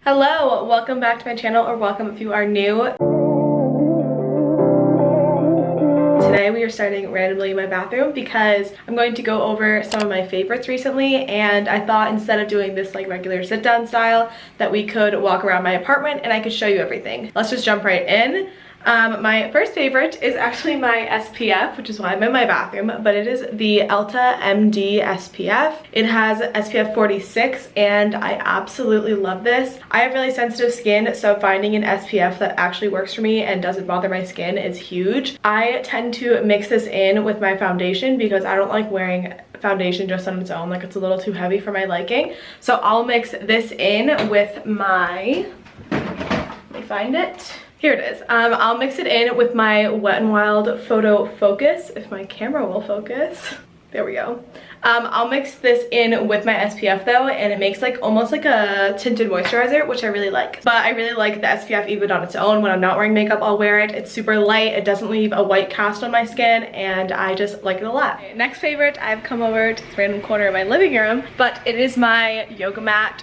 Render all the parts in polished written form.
Hello, welcome back to my channel, or welcome if you are new. Today we are starting randomly in my bathroom because I'm going to go over some of my favorites recently, and I thought instead of doing this like regular sit down style that we could walk around my apartment and I could show you everything. Let's just jump right in. My first favorite is actually my SPF, which is why I'm in my bathroom, but it is the Elta MD SPF. It has SPF 46 and I absolutely love this. I have really sensitive skin, so finding an SPF that actually works for me and doesn't bother my skin is huge. I tend to mix this in with my foundation because I don't like wearing foundation just on its own, like it's a little too heavy for my liking. So I'll mix this in with my, let me find it. Here it is. I'll mix it in with my Wet n Wild Photo Focus, if my camera will focus. There we go. I'll mix this in with my SPF though, and it makes like almost like a tinted moisturizer, which I really like. But I really like the SPF even on its own. When I'm not wearing makeup, I'll wear it. It's super light, it doesn't leave a white cast on my skin, and I just like it a lot. Next favorite, I've come over to this random corner of my living room, but it is my yoga mat.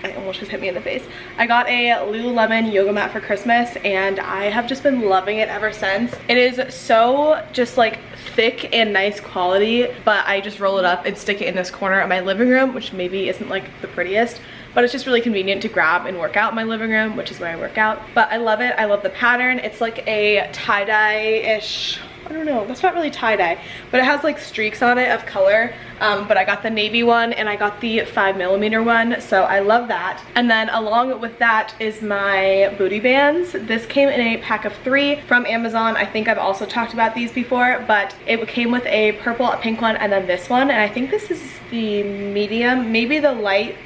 I almost just hit me in the face. I got a Lululemon yoga mat for Christmas and I have just been loving it ever since. It is so just like thick and nice quality, but I just roll it up and stick it in this corner of my living room, which maybe isn't like the prettiest, but it's just really convenient to grab and work out in my living room, which is where I work out. But I love it. I love the pattern. It's like a tie-dye-ish, I don't know, that's not really tie-dye, but it has like streaks on it of color. But I got the navy one and I got the 5mm one, so I love that. And then along with that is my booty bands. This came in a pack of 3 from Amazon. I think I've also talked about these before, but it came with a purple, a pink one, and then this one. And I think this is the medium, maybe the light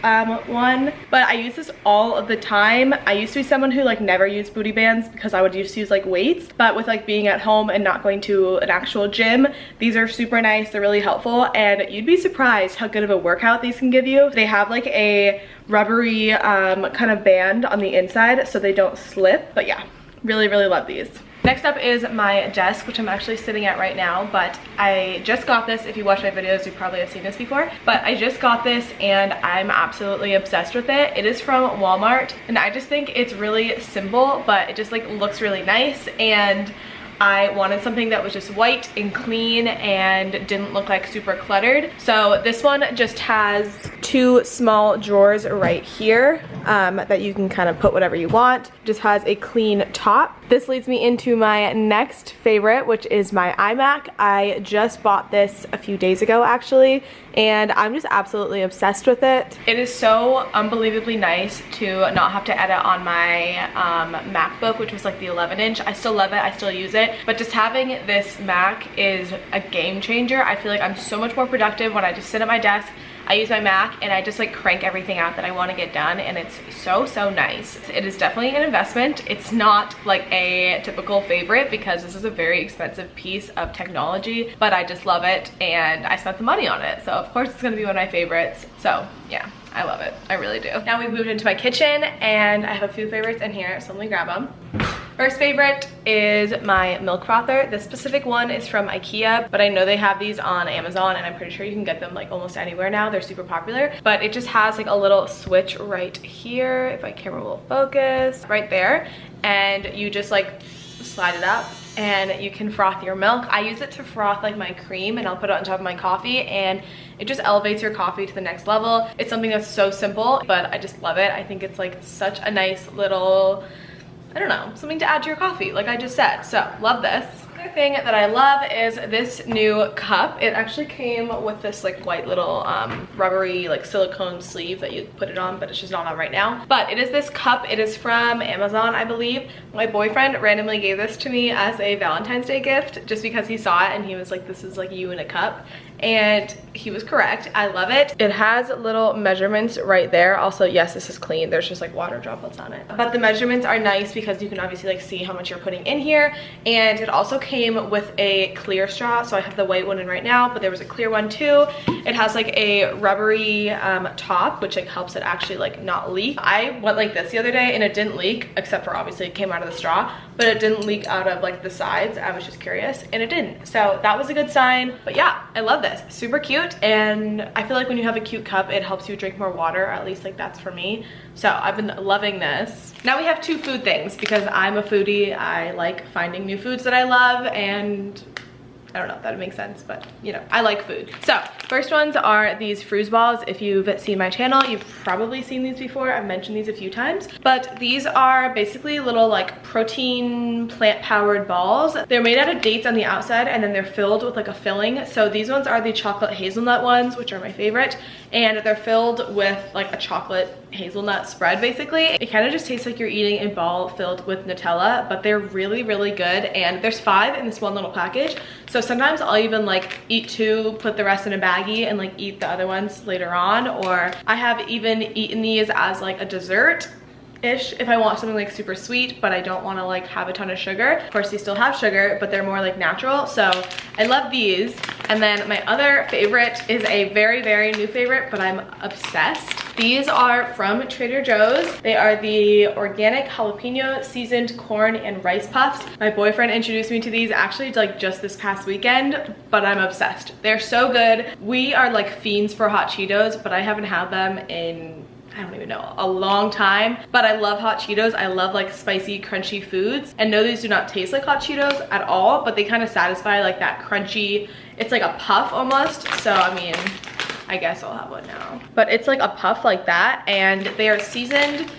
one, but I use this all of the time. I used to be someone who like never used booty bands because I would used to use like weights, but with like being at home and not going to an actual gym, these are super nice. They're really helpful, and you'd be surprised how good of a workout these can give you. They have like a rubbery kind of band on the inside so they don't slip, but yeah, really love these. Next up is my desk, which I'm actually sitting at right now, but I just got this. If you watch my videos, you probably have seen this before, but I just got this and I'm absolutely obsessed with it. It is from Walmart and I just think it's really simple, but it just like looks really nice, and I wanted something that was just white and clean and didn't look like super cluttered. So this one just has 2 small drawers right here that you can kind of put whatever you want. Just has a clean top. This leads me into my next favorite, which is my iMac. I just bought this a few days ago actually, and I'm just absolutely obsessed with it. It is so unbelievably nice to not have to edit on my MacBook, which was like the 11-inch. I still love it, I still use it, but just having this Mac is a game changer. I feel like I'm so much more productive when I just sit at my desk. I use my Mac and I just like crank everything out that I want to get done, and it's so nice. It is definitely an investment. It's not like a typical favorite because this is a very expensive piece of technology, but I just love it and I spent the money on it, so of course it's gonna be one of my favorites. So yeah, I love it, I really do. Now we've moved into my kitchen and I have a few favorites in here, so let me grab them. First favorite is my milk frother. This specific one is from IKEA, but I know they have these on Amazon and I'm pretty sure you can get them like almost anywhere now. They're super popular, but it just has like a little switch right here, if my camera will focus, right there, and you just like slide it up and you can froth your milk. I use it to froth like my cream, and I'll put it on top of my coffee and it just elevates your coffee to the next level. It's something that's so simple, but I just love it. I think it's like such a nice little, I don't know, something to add to your coffee, like I just said. So love this. Another thing that I love is this new cup. It actually came with this like white little rubbery like silicone sleeve that you put it on, but it's just not on right now. But it is this cup. It is from Amazon, I believe. My boyfriend randomly gave this to me as a Valentine's Day gift just because he saw it and he was like, this is like you in a cup. And he was correct. I love it. It has little measurements right there. Also, yes, this is clean. There's just like water droplets on it. But the measurements are nice because you can obviously like see how much you're putting in here. And it also came with a clear straw. So I have the white one in right now, but there was a clear one too. It has like a rubbery top, which like helps it actually like not leak. I went like this the other day and it didn't leak, except for obviously it came out of the straw, but it didn't leak out of like the sides. I was just curious and it didn't. So that was a good sign. But yeah, I love this. this. Super cute, and I feel like when you have a cute cup, it helps you drink more water, at least like that's for me. So I've been loving this. Now we have two food things because I'm a foodie. I like finding new foods that I love, and I don't know if that makes sense, but you know, I like food. So first ones are these fruit balls. If you've seen my channel, you've probably seen these before. I've mentioned these a few times, but these are basically little like protein plant powered balls. They're made out of dates on the outside, and then they're filled with like a filling. So these ones are the chocolate hazelnut ones, which are my favorite, and they're filled with like a chocolate hazelnut spread. Basically, it kind of just tastes like you're eating a ball filled with Nutella, but they're really good, and there's 5 in this one little package. So sometimes I'll even like eat 2, put the rest in a baggie, and like eat the other ones later on, or I have even eaten these as like a dessert ish if I want something like super sweet, but I don't want to like have a ton of sugar. Of course, these still have sugar, but they're more like natural. So I love these. And then my other favorite is a very new favorite, but I'm obsessed. These are from Trader Joe's. They are the organic jalapeno seasoned corn and rice puffs. My boyfriend introduced me to these actually like just this past weekend, but I'm obsessed. They're so good. We are like fiends for hot Cheetos, but I haven't had them in, I don't even know, a long time. But I love hot Cheetos. I love like spicy, crunchy foods. And no, these do not taste like hot Cheetos at all, but they kind of satisfy like that crunchy, it's like a puff almost. So I mean, I guess I'll have one now. But it's like a puff like that, and they are seasoned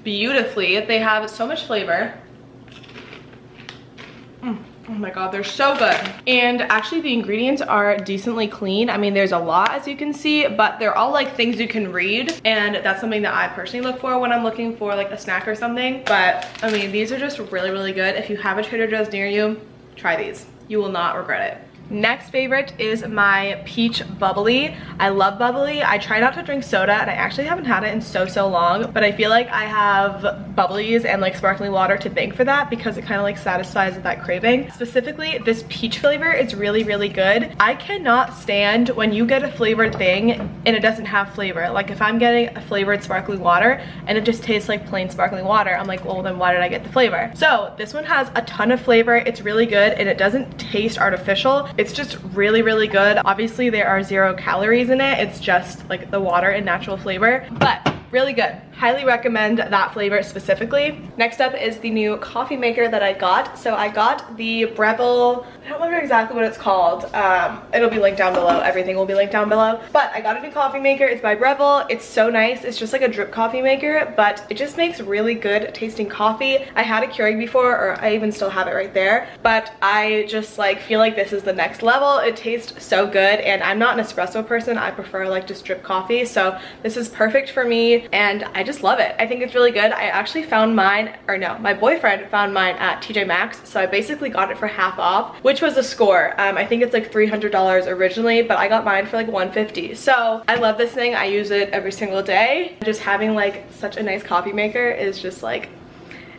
beautifully. They have so much flavor. Oh my god, they're so good. And actually the ingredients are decently clean. I mean, there's a lot as you can see, but they're all like things you can read, and that's something that I personally look for when I'm looking for like a snack or something. But I mean, these are just really good. If you have a Trader Joe's near you, try these. You will not regret it. Next favorite is my peach bubbly. I love bubbly. I try not to drink soda, and I actually haven't had it in so long, but I feel like I have bubblies and like sparkling water to thank for that, because it kind of like satisfies that craving. Specifically, this peach flavor is really good. I cannot stand when you get a flavored thing and it doesn't have flavor. Like if I'm getting a flavored sparkling water and it just tastes like plain sparkling water, I'm like, well then why did I get the flavor? So this one has a ton of flavor. It's really good, and it doesn't taste artificial. It's just really good. Obviously there are 0 calories in it. It's just like the water and natural flavor, but really good. Highly recommend that flavor specifically. Next up is the new coffee maker that I got. So I got the Breville, I don't remember exactly what it's called. It'll be linked down below. Everything will be linked down below. But I got a new coffee maker. It's by Breville. It's so nice. It's just like a drip coffee maker, but it just makes really good tasting coffee. I had a Keurig before, or I even still have it right there, but I just like feel like this is the next level. It tastes so good, and I'm not an espresso person. I prefer like just drip coffee, so this is perfect for me, and I just love it. I think it's really good. I actually found mine, or no, my boyfriend found mine at TJ Maxx, so I basically got it for half off, which was a score. I think it's like $300 originally, but I got mine for like $150. So I love this thing. I use it every single day. Just having like such a nice coffee maker is just like,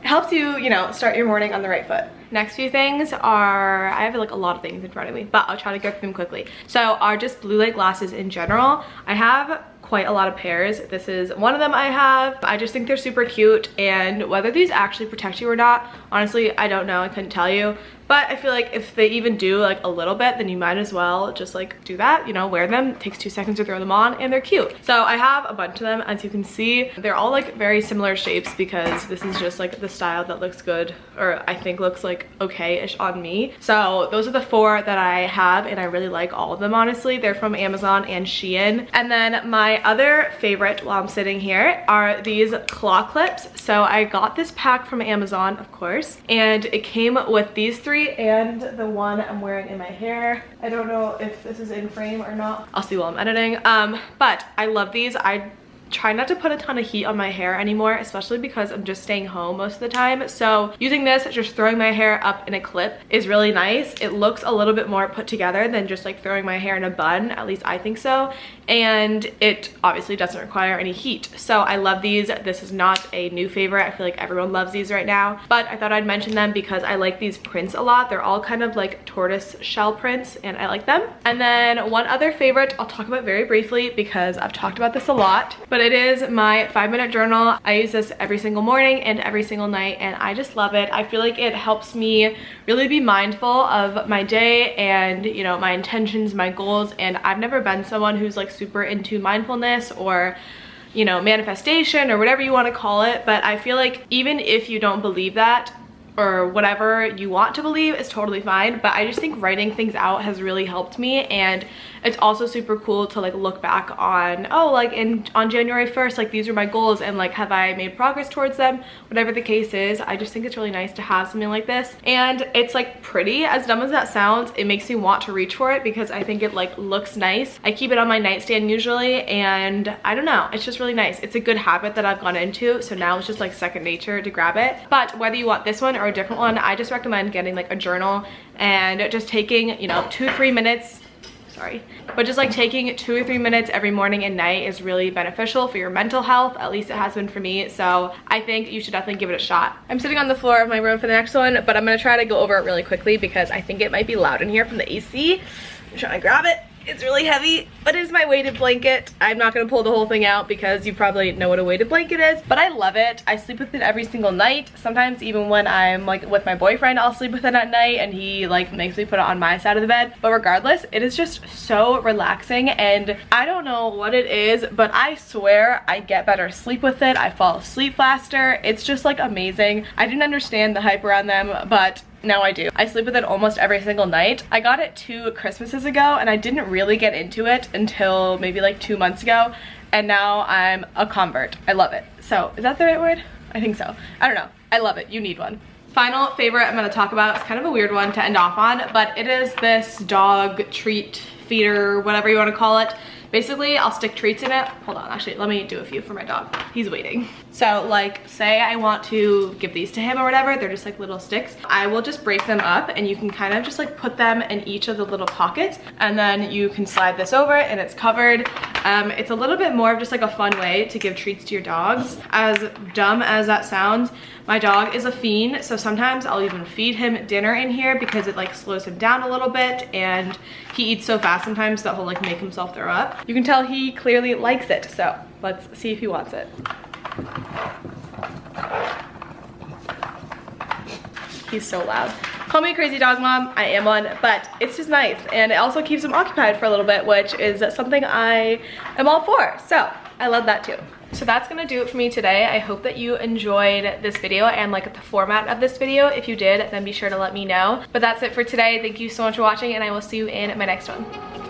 it helps you, you know, start your morning on the right foot. Next few things are, I have like a lot of things in front of me, but I'll try to go through them quickly. So are just blue light glasses in general. I have quite a lot of pairs. This is one of them I have. I just think they're super cute, and whether these actually protect you or not, honestly, I don't know. I couldn't tell you. But I feel like if they even do like a little bit, then you might as well just like do that, you know, wear them. It takes 2 seconds to throw them on, and they're cute. So I have a bunch of them. As you can see, they're all like very similar shapes, because this is just like the style that looks good, or I think looks like okay-ish on me. So those are the 4 that I have, and I really like all of them, honestly. They're from Amazon and Shein. And then my other favorite while I'm sitting here are these claw clips. So I got this pack from Amazon, of course, and it came with these 3 and the one I'm wearing in my hair. I don't know if this is in frame or not. I'll see while I'm editing. But I love these. I try not to put a ton of heat on my hair anymore, especially because I'm just staying home most of the time. So using this, just throwing my hair up in a clip is really nice. It looks a little bit more put together than just like throwing my hair in a bun, at least I think so. And it obviously doesn't require any heat. So I love these. This is not a new favorite. I feel like everyone loves these right now, but I thought I'd mention them because I like these prints a lot. They're all kind of like tortoise shell prints, and I like them. And then one other favorite I'll talk about very briefly, because I've talked about this a lot, but but it is my 5-minute journal. I use this every single morning and every single night, and I just love it. I feel like it helps me really be mindful of my day and, you know, my intentions, my goals. And I've never been someone who's like super into mindfulness or, you know, manifestation or whatever you want to call it, but I feel like even if you don't believe that, or whatever you want to believe is totally fine, but I just think writing things out has really helped me. And it's also super cool to like look back on, oh, like on January 1st, like these are my goals, and like have I made progress towards them, whatever the case is. I just think it's really nice to have something like this, and it's like pretty. As dumb as that sounds, it makes me want to reach for it because I think it like looks nice. I keep it on my nightstand usually, and I don't know, it's just really nice. It's a good habit that I've gone into, so now it's just like second nature to grab it. But whether you want this one or a different one, I just recommend getting like a journal and just taking, you know, 2-3 minutes, but just like taking 2 or 3 minutes every morning and night is really beneficial for your mental health. At least it has been for me, so I think you should definitely give it a shot. I'm sitting on the floor of my room for the next one, but I'm gonna try to go over it really quickly because I think it might be loud in here from the AC. I'm trying to grab it. It's really heavy, but it is my weighted blanket. I'm not gonna pull the whole thing out because you probably know what a weighted blanket is, but I love it. I sleep with it every single night. Sometimes even when I'm like with my boyfriend, I'll sleep with it at night and he like makes me put it on my side of the bed. But regardless, it is just so relaxing, and I don't know what it is, but I swear I get better sleep with it. I fall asleep faster. It's just like amazing. I didn't understand the hype around them, but now I do. I sleep with it almost every single night. I got it 2 Christmases ago, and I didn't really get into it until maybe like 2 months ago, and now I'm a convert. I love it. So is that the right word? I think so. I don't know. I love it. You need one. Final favorite I'm going to talk about is kind of a weird one to end off on, but it is this dog treat feeder, whatever you want to call it. Basically, I'll stick treats in it. Hold on, actually, let me do a few for my dog. He's waiting. So like, say I want to give these to him or whatever, they're just like little sticks. I will just break them up, and you can kind of just like put them in each of the little pockets, and then you can slide this over and it's covered. It's a little bit more of just like a fun way to give treats to your dogs. As dumb as that sounds, my dog is a fiend, so sometimes I'll even feed him dinner in here because it like slows him down a little bit, and he eats so fast sometimes that he'll like make himself throw up. You can tell he clearly likes it, so let's see if he wants it. He's so loud. Call me a crazy dog mom, I am one, but it's just nice, and it also keeps him occupied for a little bit, which is something I am all for, so I love that too. So that's gonna do it for me today. I hope that you enjoyed this video and like the format of this video. If you did, then be sure to let me know. But that's it for today. Thank you so much for watching, and I will see you in my next one.